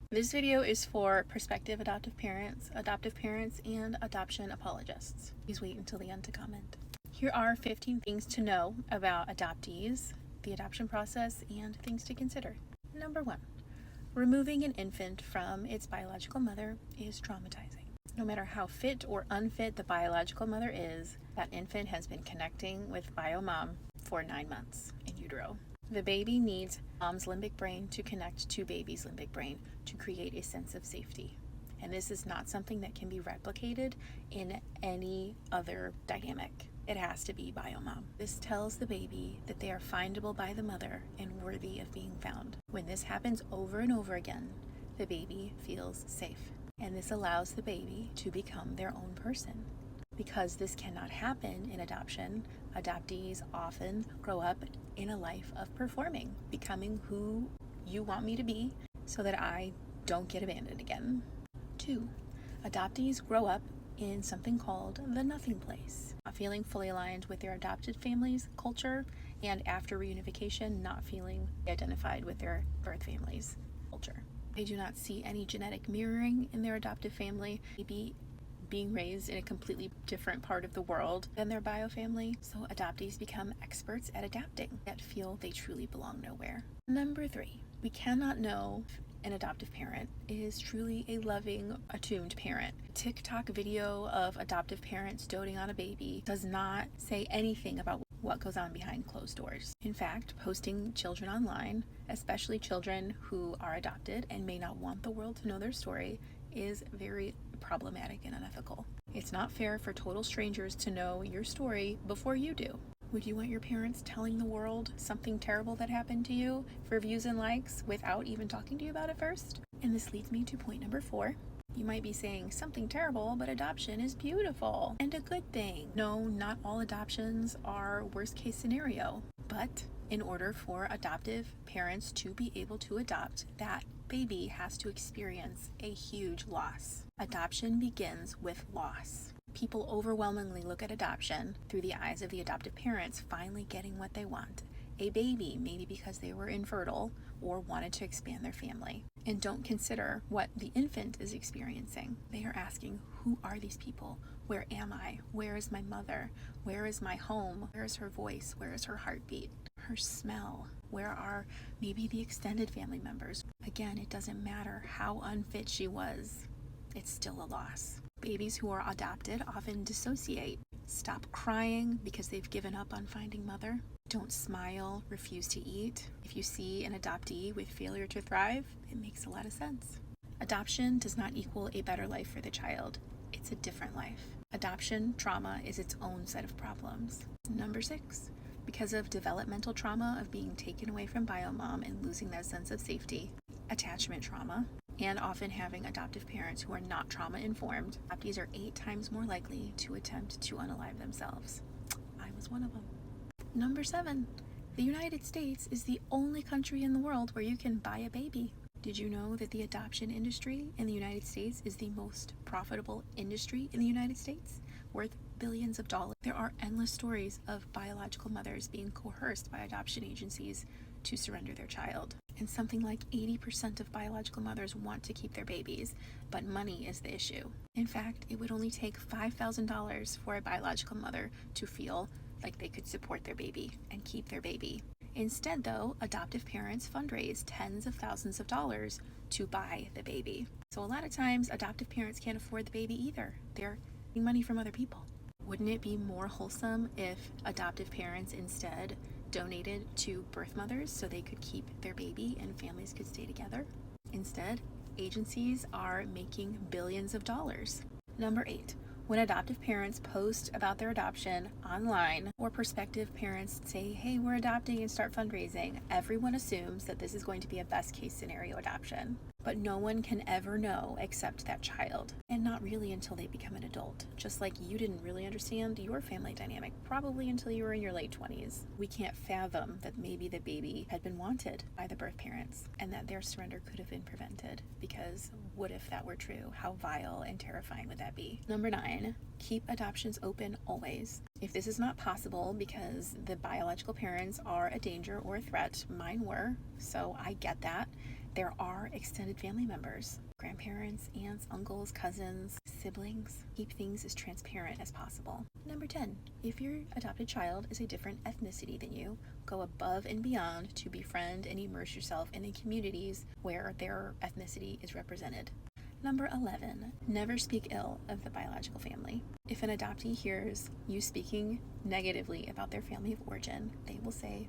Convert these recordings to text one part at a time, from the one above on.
This video is for prospective adoptive parents, and adoption apologists. Please wait until the end to comment. Here are 15 things to know about adoptees, the adoption process, and things to consider. Number 1. Removing an infant from its biological mother is traumatizing. No matter how fit or unfit the biological mother is, that infant has been connecting with bio-mom for 9 months in utero. The baby needs mom's limbic brain to connect to baby's limbic brain to create a sense of safety. And this is not something that can be replicated in any other dynamic. It has to be bio-mom. This tells the baby that they are findable by the mother and worthy of being found. When this happens over and over again, the baby feels safe. And this allows the baby to become their own person. Because this cannot happen in adoption, adoptees often grow up in a life of performing, becoming who you want me to be so that I don't get abandoned again. 2. Adoptees grow up in something called the nothing place, not feeling fully aligned with their adopted family's culture, and after reunification, not feeling identified with their birth family's culture. They do not see any genetic mirroring in their adoptive family, maybe being raised in a completely different part of the world than their bio family, so adoptees become experts at adapting, yet feel they truly belong nowhere. Number 3, we cannot know if an adoptive parent is truly a loving, attuned parent. A TikTok video of adoptive parents doting on a baby does not say anything about what goes on behind closed doors. In fact, posting children online, especially children who are adopted and may not want the world to know their story, is very problematic and unethical. It's not fair for total strangers to know your story before you do. Would you want your parents telling the world something terrible that happened to you for views and likes without even talking to you about it first? And this leads me to point number 4. You might be saying something terrible, but adoption is beautiful and a good thing. No, not all adoptions are worst case scenario, but in order for adoptive parents to be able to adopt, that baby has to experience a huge loss. Adoption begins with loss. People overwhelmingly look at adoption through the eyes of the adoptive parents finally getting what they want. A baby, maybe because they were infertile or wanted to expand their family, and don't consider what the infant is experiencing. They are asking, who are these people? Where am I? Where is my mother? Where is my home? Where is her voice? Where is her heartbeat? Her smell? Where are maybe the extended family members? Again, it doesn't matter how unfit she was, it's still a loss. Babies who are adopted often dissociate, stop crying because they've given up on finding mother, don't smile, refuse to eat. If you see an adoptee with failure to thrive, it makes a lot of sense. Adoption does not equal a better life for the child. It's a different life. Adoption trauma is its own set of problems. Number 6. Because of developmental trauma of being taken away from bio-mom and losing that sense of safety, attachment trauma, and often having adoptive parents who are not trauma-informed, adoptees are 8 times more likely to attempt to unalive themselves. I was one of them. Number 7. The United States is the only country in the world where you can buy a baby. Did you know that the adoption industry in the United States is the most profitable industry in the United States, worth billions of dollars? There are endless stories of biological mothers being coerced by adoption agencies to surrender their child. And something like 80% of biological mothers want to keep their babies, but money is the issue. In fact, it would only take $5,000 for a biological mother to feel like they could support their baby and keep their baby. Instead, though, adoptive parents fundraise tens of thousands of dollars to buy the baby. So a lot of times, adoptive parents can't afford the baby either. They're getting money from other people. Wouldn't it be more wholesome if adoptive parents instead donated to birth mothers so they could keep their baby and families could stay together? Instead, agencies are making billions of dollars. Number 8. When adoptive parents post about their adoption online, or prospective parents say, hey, we're adopting, and start fundraising, everyone assumes that this is going to be a best case scenario adoption. But no one can ever know except that child, and not really until they become an adult. Just like you didn't really understand your family dynamic, probably until you were in your late 20s. We can't fathom that maybe the baby had been wanted by the birth parents, and that their surrender could have been prevented, because what if that were true? How vile and terrifying would that be? Number 9, keep adoptions open always. If this is not possible because the biological parents are a danger or a threat, mine were, so I get that, there are extended family members, grandparents, aunts, uncles, cousins, siblings. Keep things as transparent as possible. Number 10, if your adopted child is a different ethnicity than you, go above and beyond to befriend and immerse yourself in the communities where their ethnicity is represented. Number 11, never speak ill of the biological family. If an adoptee hears you speaking negatively about their family of origin, they will say,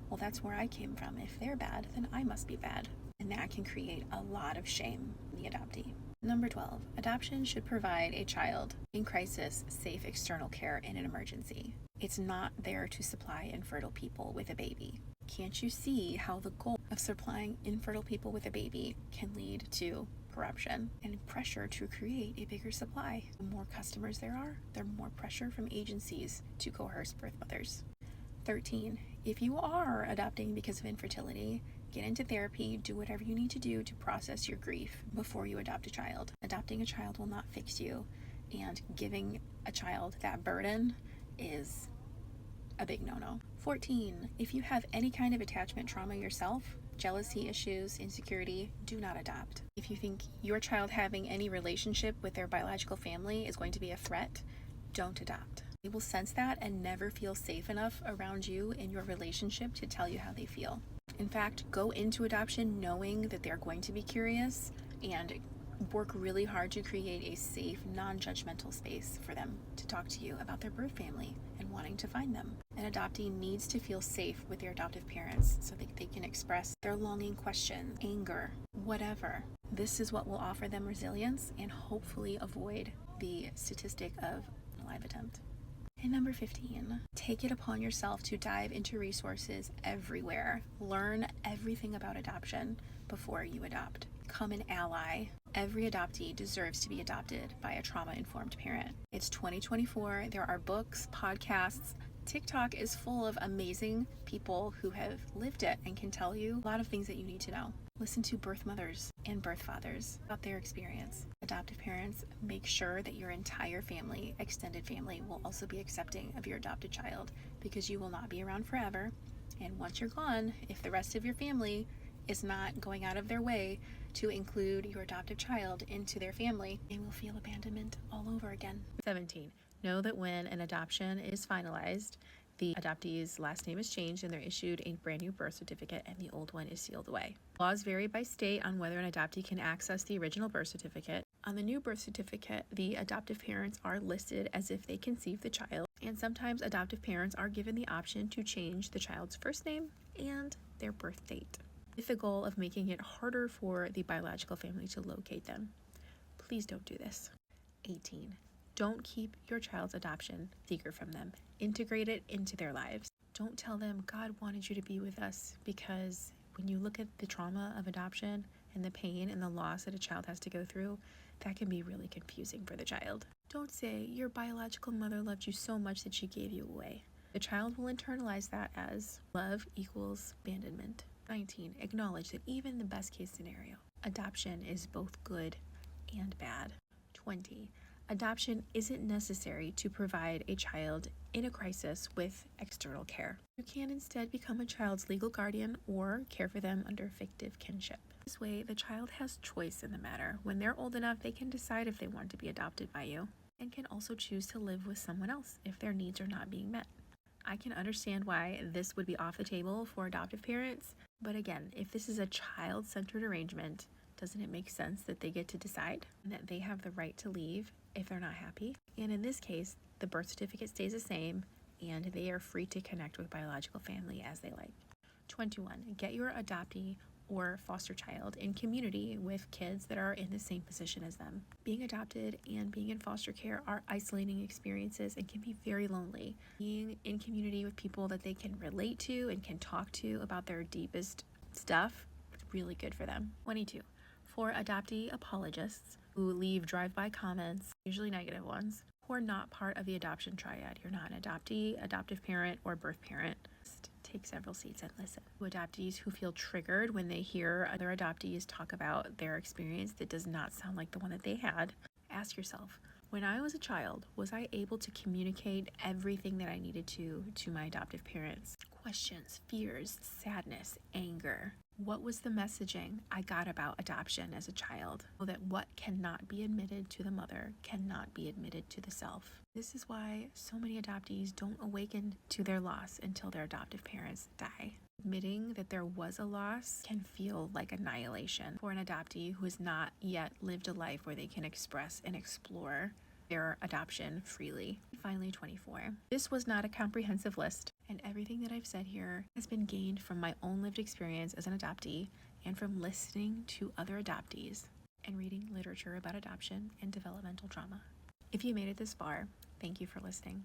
well, that's where I came from. If they're bad, then I must be bad. And that can create a lot of shame in the adoptee. Number 12, adoption should provide a child in crisis safe external care in an emergency. It's not there to supply infertile people with a baby. Can't you see how the goal of supplying infertile people with a baby can lead to corruption and pressure to create a bigger supply? The more customers there are, the more pressure from agencies to coerce birth mothers. 13, if you are adopting because of infertility, get into therapy, do whatever you need to do to process your grief before you adopt a child. Adopting a child will not fix you, and giving a child that burden is a big no-no. 14, if you have any kind of attachment trauma yourself, jealousy issues, insecurity, do not adopt. If you think your child having any relationship with their biological family is going to be a threat, don't adopt. They will sense that and never feel safe enough around you in your relationship to tell you how they feel. In fact, go into adoption knowing that they're going to be curious and work really hard to create a safe, non-judgmental space for them to talk to you about their birth family and wanting to find them. An adoptee needs to feel safe with their adoptive parents so that they can express their longing, questions, anger, whatever. This is what will offer them resilience and hopefully avoid the statistic of live attempt. And number 15, take it upon yourself to dive into resources everywhere. Learn everything about adoption before you adopt. Become an ally. Every adoptee deserves to be adopted by a trauma-informed parent. It's 2024. There are books, podcasts. TikTok is full of amazing people who have lived it and can tell you a lot of things that you need to know. Listen to birth mothers and birth fathers about their experience. Adoptive parents, make sure that your entire family, extended family, will also be accepting of your adopted child, because you will not be around forever. And once you're gone, if the rest of your family is not going out of their way to include your adoptive child into their family, they will feel abandonment all over again. 17. Know that when an adoption is finalized, the adoptee's last name is changed and they're issued a brand new birth certificate and the old one is sealed away. Laws vary by state on whether an adoptee can access the original birth certificate. On the new birth certificate, the adoptive parents are listed as if they conceived the child, and sometimes adoptive parents are given the option to change the child's first name and their birth date, with the goal of making it harder for the biological family to locate them. Please don't do this. 18. Don't keep your child's adoption secret from them. Integrate it into their lives. Don't tell them God wanted you to be with us, because when you look at the trauma of adoption and the pain and the loss that a child has to go through, that can be really confusing for the child. Don't say your biological mother loved you so much that she gave you away. The child will internalize that as love equals abandonment. 19. Acknowledge that even in the best case scenario, adoption is both good and bad. 20. Adoption isn't necessary to provide a child in a crisis with external care. You can instead become a child's legal guardian or care for them under fictive kinship. This way, the child has choice in the matter. When they're old enough, they can decide if they want to be adopted by you, and can also choose to live with someone else if their needs are not being met. I can understand why this would be off the table for adoptive parents, but again, if this is a child-centered arrangement, doesn't it make sense that they get to decide and that they have the right to leave if they're not happy? And in this case, the birth certificate stays the same and they are free to connect with biological family as they like. 21. Get your adoptee or foster child in community with kids that are in the same position as them. Being adopted and being in foster care are isolating experiences and can be very lonely. Being in community with people that they can relate to and can talk to about their deepest stuff is really good for them. 22. For adoptee apologists who leave drive-by comments, usually negative ones, who are not part of the adoption triad. You're not an adoptee, adoptive parent, or birth parent. Just take several seats and listen. To adoptees who feel triggered when they hear other adoptees talk about their experience that does not sound like the one that they had, ask yourself, when I was a child, was I able to communicate everything that I needed to my adoptive parents? Questions, fears, sadness, anger. What was the messaging I got about adoption as a child? That what cannot be admitted to the mother cannot be admitted to the self. This is why so many adoptees don't awaken to their loss until their adoptive parents die. Admitting that there was a loss can feel like annihilation for an adoptee who has not yet lived a life where they can express and explore their adoption freely. Finally, 24. This was not a comprehensive list, and everything that I've said here has been gained from my own lived experience as an adoptee and from listening to other adoptees and reading literature about adoption and developmental trauma. If you made it this far, thank you for listening.